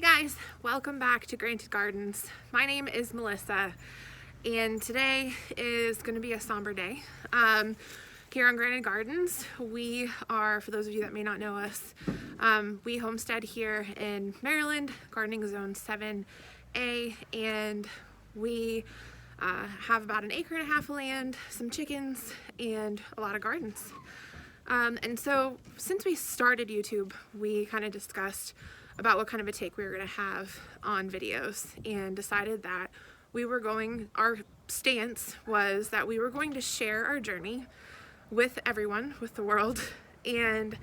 Guys, welcome back to Granted Gardens. My name is Melissa and today is going to be a somber day. Here on Granted Gardens, we are, for those of you that may not know us, we homestead here in Maryland, gardening zone 7A, and we have about 1.5 acres of land, some chickens, and a lot of gardens. And so since we started YouTube, we kind of discussed about what kind of a take we were going to have on videos and decided that our stance was that we were going to share our journey with everyone, with the world, and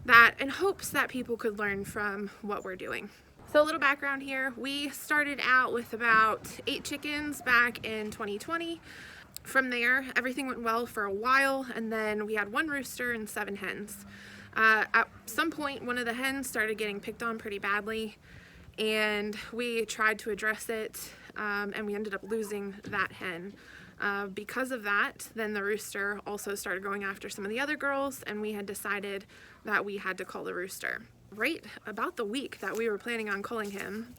that in hopes that people could learn from what we're doing. So a little background here, we started out with about 8 chickens back in 2020. From there, everything went well for a while, and then we had 1 rooster and 7 hens. At some point, one of the hens started getting picked on pretty badly, and we tried to address it, and we ended up losing that hen. Because of that, then the rooster also started going after some of the other girls, and we had decided that we had to cull the rooster. Right about the week that we were planning on culling him,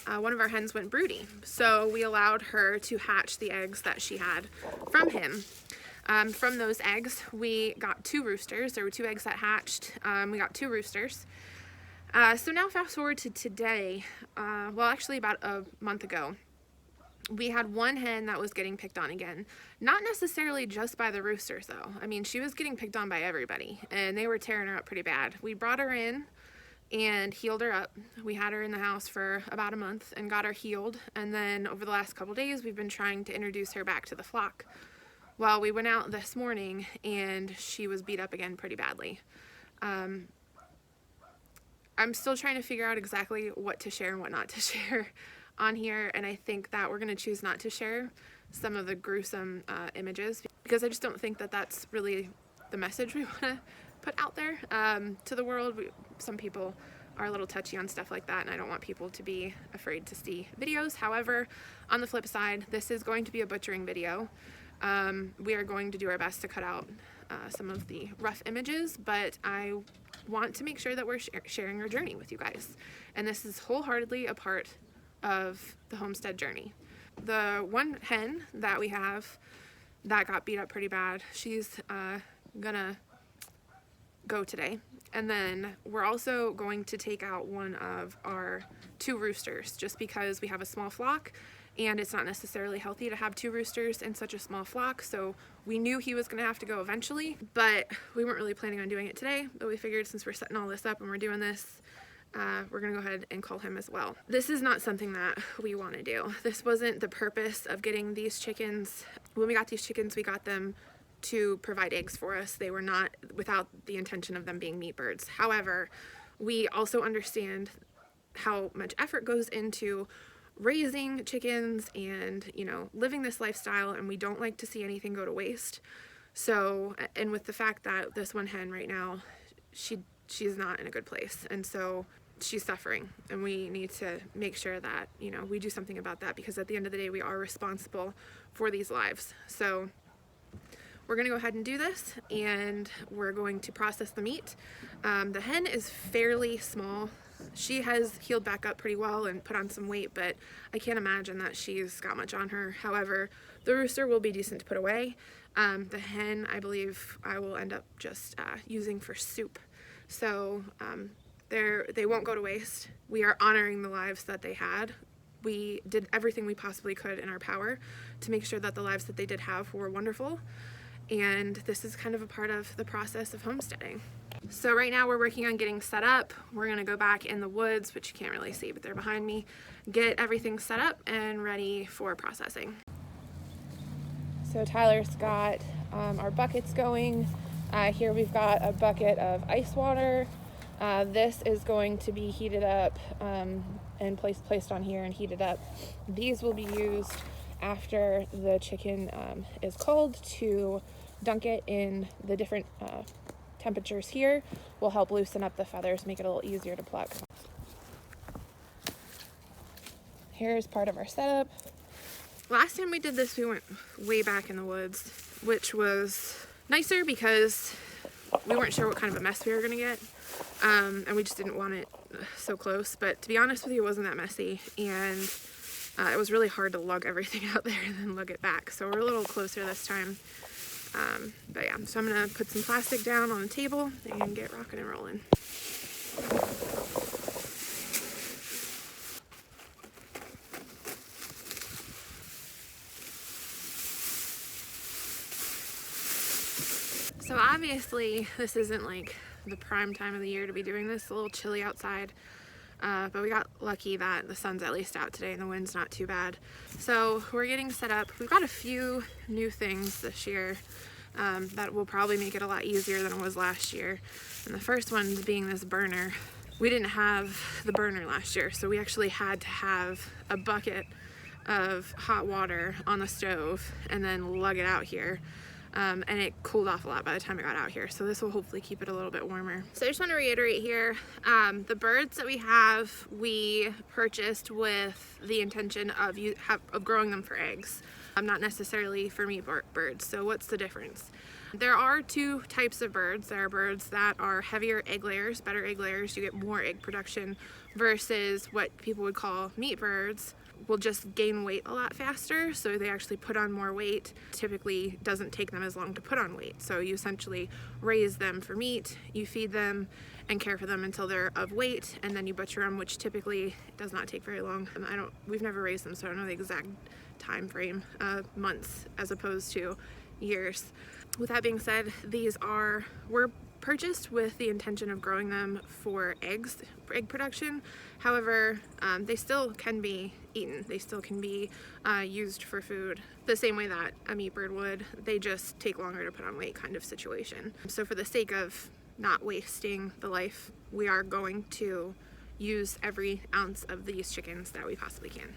one of our hens went broody, so we allowed her to hatch the eggs that she had from him. From those eggs, we got 2 roosters. There were 2 eggs that hatched. We got 2 roosters. So now fast forward to today, well, actually about a month ago, we had 1 hen that was getting picked on again. Not necessarily just by the roosters though. I mean, she was getting picked on by everybody, and they were tearing her up pretty bad. We brought her in and healed her up. We had her in the house for about a month and got her healed, and then over the last couple days we've been trying to introduce her back to the flock. Well, we went out this morning and she was beat up again pretty badly. I'm still trying to figure out exactly what to share and what not to share on here, and I think that we're going to choose not to share some of the gruesome images because I just don't think that that's really the message we want to put out there to the world. Some people are a little touchy on stuff like that, and I don't want people to be afraid to see videos. However, on the flip side, this is going to be a butchering video. We are going to do our best to cut out some of the rough images, but I want to make sure that we're sharing our journey with you guys. And this is wholeheartedly a part of the homestead journey. The 1 hen that we have that got beat up pretty bad, she's gonna go today. And then we're also going to take out one of our 2 roosters just because we have a small flock and it's not necessarily healthy to have 2 roosters in such a small flock, so we knew he was going to have to go eventually, but we weren't really planning on doing it today. But we figured since we're setting all this up and we're doing this, we're going to go ahead and cull him as well. This is not something that we want to do. This wasn't the purpose of getting these chickens. When we got these chickens, we got them to provide eggs for us. They were not without the intention of them being meat birds. However, we also understand how much effort goes into raising chickens and, you know, living this lifestyle, and we don't like to see anything go to waste. So, and with the fact that this 1 hen right now, she's not in a good place, and so she's suffering, and we need to make sure that, you know, we do something about that, because at the end of the day we are responsible for these lives. So we're gonna go ahead and do this, and we're going to process the meat. The hen is fairly small. She has healed back up pretty well and put on some weight, but I can't imagine that she's got much on her. However, the rooster will be decent to put away. The hen, I believe I will end up just using for soup. So they won't go to waste. We are honoring the lives that they had. We did everything we possibly could in our power to make sure that the lives that they did have were wonderful. And this is kind of a part of the process of homesteading. So right now we're working on getting set up. We're gonna go back in the woods, which you can't really see, but they're behind me, get everything set up and ready for processing. So Tyler's got our buckets going. Here we've got a bucket of ice water. This is going to be heated up and placed on here and heated up. These will be used after the chicken is culled to dunk it in the different temperatures here. Will help loosen up the feathers, make it a little easier to pluck. Here's part of our setup. Last time we did this, we went way back in the woods, which was nicer because we weren't sure what kind of a mess we were gonna get, and we just didn't want it so close, but to be honest with you, it wasn't that messy, and it was really hard to lug everything out there and then lug it back. So we're a little closer this time. But yeah, so I'm gonna put some plastic down on the table and get rocking and rolling. So obviously this isn't like the prime time of the year to be doing this. It's a little chilly outside, but we got lucky that the sun's at least out today and the wind's not too bad. So we're getting set up. We've got a few new things this year that will probably make it a lot easier than it was last year. And the first one being this burner. We didn't have the burner last year, so we actually had to have a bucket of hot water on the stove and then lug it out here. And it cooled off a lot by the time I got out here, so this will hopefully keep it a little bit warmer. So I just want to reiterate here, the birds that we have, we purchased with the intention of growing them for eggs, not necessarily for meat birds. So what's the difference? There are two types of birds. There are birds that are heavier egg layers, better egg layers, you get more egg production, versus what people would call meat birds, will just gain weight a lot faster, so they actually put on more weight. Typically doesn't take them as long to put on weight, so you essentially raise them for meat, you feed them and care for them until they're of weight, and then you butcher them, which typically does not take very long. We've never raised them, so I don't know the exact time frame, months as opposed to years. With that being said, were purchased with the intention of growing them for eggs, for egg production. However, they still can be eaten. They still can be used for food the same way that a meat bird would. They just take longer to put on weight, kind of situation. So for the sake of not wasting the life, we are going to use every ounce of these chickens that we possibly can.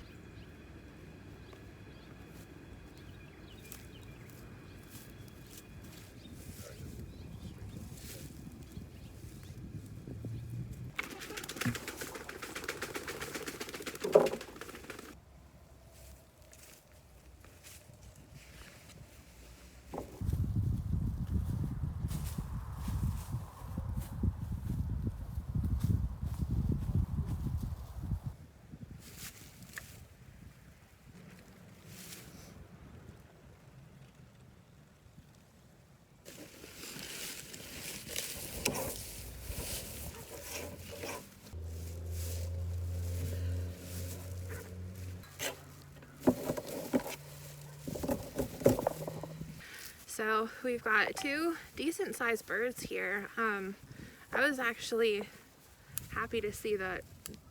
So we've got two decent sized birds here. I was actually happy to see that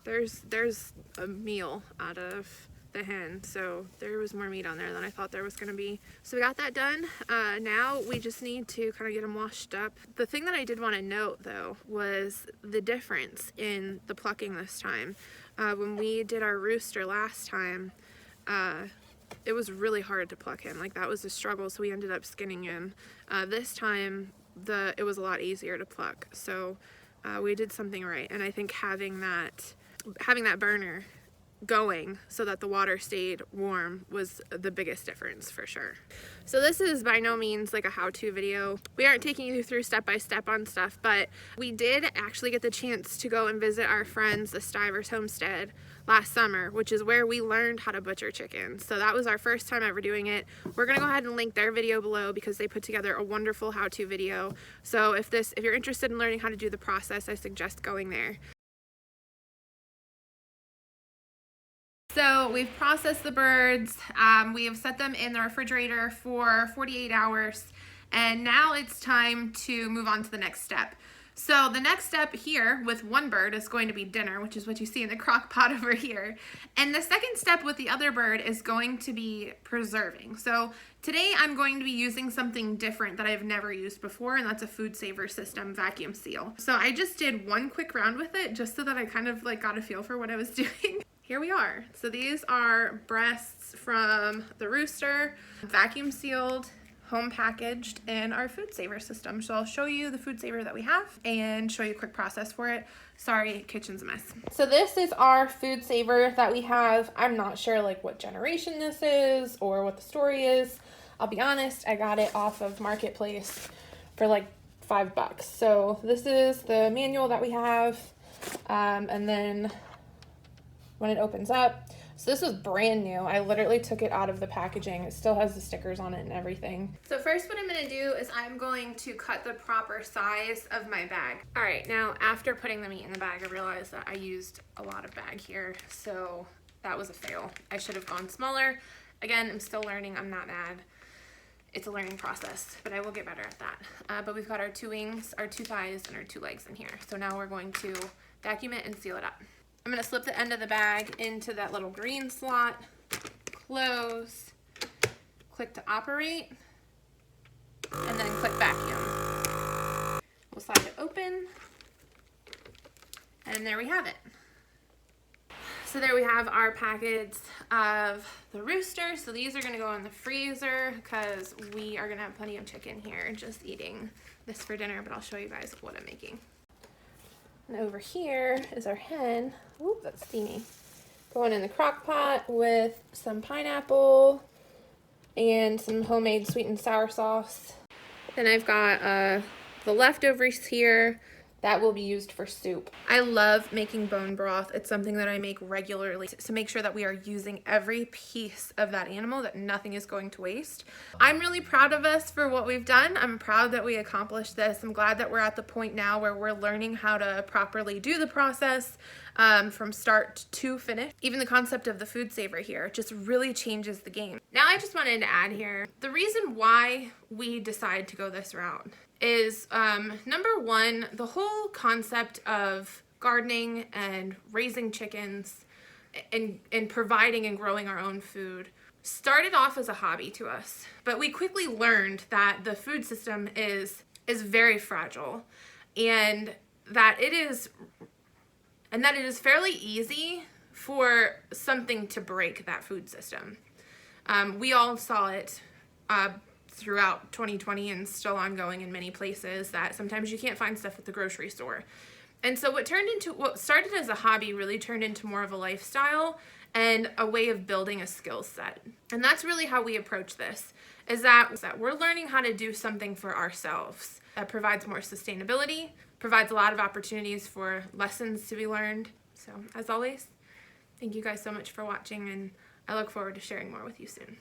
there's a meal out of the hen, so there was more meat on there than I thought there was going to be. So we got that done. Now we just need to kind of get them washed up. The thing that I did want to note though was the difference in the plucking this time. When we did our rooster last time, it was really hard to pluck him. Like, that was a struggle, so we ended up skinning him. This time it was a lot easier to pluck, so we did something right. And I think having that burner going so that the water stayed warm was the biggest difference for sure. So this is by no means like a how-to video. We aren't taking you through step-by-step on stuff, but we did actually get the chance to go and visit our friends, the Stivers Homestead, last summer, which is where we learned how to butcher chickens. So that was our first time ever doing it. We're gonna go ahead and link their video below because they put together a wonderful how-to video. So if you're interested in learning how to do the process, I suggest going there. So we've processed the birds, we have set them in the refrigerator for 48 hours, and now it's time to move on to the next step. So the next step here with one bird is going to be dinner, which is what you see in the crock pot over here. And the second step with the other bird is going to be preserving. So today I'm going to be using something different that I've never used before, and that's a Food Saver System vacuum seal. So I just did one quick round with it just so that I kind of like got a feel for what I was doing. Here we are. So these are breasts from the rooster, vacuum sealed, home packaged in our Food Saver system. So I'll show you the Food Saver that we have and show you a quick process for it. Sorry, kitchen's a mess. So this is our Food Saver that we have. I'm not sure like what generation this is or what the story is. I'll be honest, I got it off of Marketplace for like $5. So this is the manual that we have. And then when it opens up, so this was brand new. I literally took it out of the packaging. It still has the stickers on it and everything. So first what I'm gonna do is I'm going to cut the proper size of my bag. All right, now after putting the meat in the bag, I realized that I used a lot of bag here, so that was a fail. I should have gone smaller. Again, I'm still learning, I'm not mad. It's a learning process, but I will get better at that. But we've got our 2 wings, our 2 thighs, and our 2 legs in here. So now we're going to vacuum it and seal it up. I'm gonna slip the end of the bag into that little green slot, close, click to operate, and then click vacuum. We'll slide it open, and there we have it. So there we have our packets of the rooster. So these are gonna go in the freezer because we are gonna have plenty of chicken here just eating this for dinner, but I'll show you guys what I'm making. And over here is our hen. Ooh, that's steamy. Going in the crock pot with some pineapple and some homemade sweet and sour sauce. Then I've got the leftovers here that will be used for soup. I love making bone broth. It's something that I make regularly to make sure that we are using every piece of that animal, that nothing is going to waste. I'm really proud of us for what we've done. I'm proud that we accomplished this. I'm glad that we're at the point now where we're learning how to properly do the process from start to finish. Even the concept of the food saver here just really changes the game. Now I just wanted to add here, the reason why we decide to go this route is number one, the whole concept of gardening and raising chickens and providing and growing our own food started off as a hobby to us. But we quickly learned that the food system is very fragile, and that it is fairly easy for something to break that food system. We all saw it throughout 2020 and still ongoing in many places, that sometimes you can't find stuff at the grocery store. And so what started as a hobby really turned into more of a lifestyle and a way of building a skill set. And that's really how we approach this, is that we're learning how to do something for ourselves that provides more sustainability, provides a lot of opportunities for lessons to be learned. So as always, thank you guys so much for watching, and I look forward to sharing more with you soon.